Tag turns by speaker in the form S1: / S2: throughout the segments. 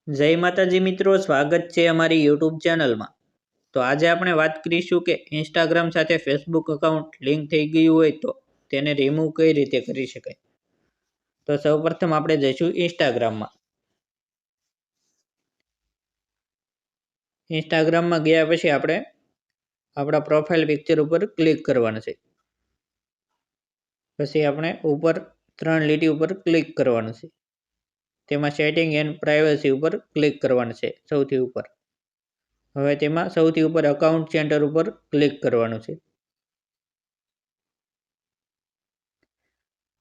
S1: જય માતાજી મિત્રો, સ્વાગત છે અમારી યુટ્યુબ ચેનલમાં। તો આજે આપણે વાત કરીશું કે ઇન્સ્ટાગ્રામ સાથે ફેસબુક એકાઉન્ટ લિંક થઈ ગયું હોય તો તેને રિમૂવ કઈ રીતે કરી શકાય। તો સૌપ્રથમ આપણે જઈશું ઇન્સ્ટાગ્રામમાં। ઇન્સ્ટાગ્રામમાં ગયા પછી આપણે આપણા પ્રોફાઇલ પિક્ચર ઉપર ક્લિક કરવાનું છે। પછી આપણે ઉપર 3 લીટી ઉપર ક્લિક કરવાનું છે। તેમાં સેટિંગ એન્ડ પ્રાઇવસી ઉપર ક્લિક કરવાનું છે સૌથી ઉપર। હવે તેમાં સૌથી ઉપર અકાઉન્ટ સેન્ટર ઉપર ક્લિક કરવાનું છે।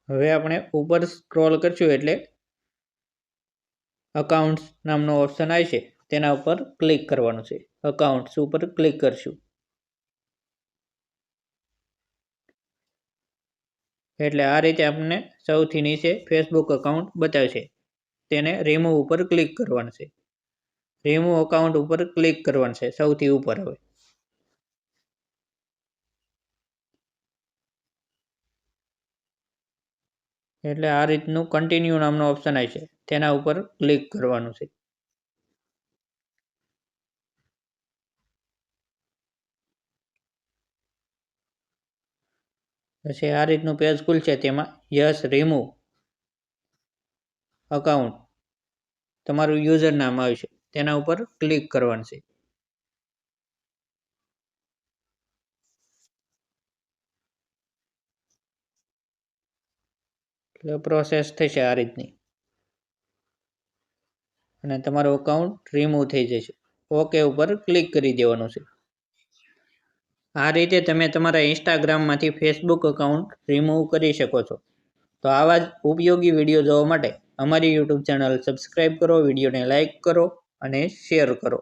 S1: હવે આપણે ઉપર સ્ક્રોલ કરશું એટલે અકાઉન્ટ્સ નામનો ઓપ્શન આવશે, તેના ઉપર ક્લિક કરવાનું છે। અકાઉન્ટ્સ ઉપર ક્લિક કરશું એટલે આ રીતે આપણને સૌથી નીચે ફેસબુક એકાઉન્ટ બતાવશે। તેને રિમૂવ ઉપર ક્લિક કરવાનું છે। રિમૂવ અકાઉન્ટ ઉપર ક્લિક કરવાનું છે સૌથી ઉપર। હવે એટલે આ રીતનું કન્ટિન્યુ નામનો ઓપ્શન આવશે, તેના ઉપર ક્લિક કરવાનું છે। પછી આ રીતનું પેજ ખુલશે, તેમાં યસ રિમૂવ અકાઉન્ટ તમારું યુઝર નામ આવશે, તેના ઉપર ક્લિક કરવાનું છે। એટલે પ્રોસેસ થશે આ રીતની અને તમારું અકાઉન્ટ રિમૂવ થઈ જશે। ઓકે ઉપર ક્લિક કરી દેવાનું છે। આ રીતે તમે તમારા ઇન્સ્ટાગ્રામમાંથી ફેસબુક એકાઉન્ટ રિમૂવ કરી શકો છો। તો આવા જ ઉપયોગી વિડીયો જોવા માટે અમારી યુટ્યુબ ચેનલ સબસ્ક્રાઈબ કરો, વિડીયોને લાઇક કરો અને શેર કરો।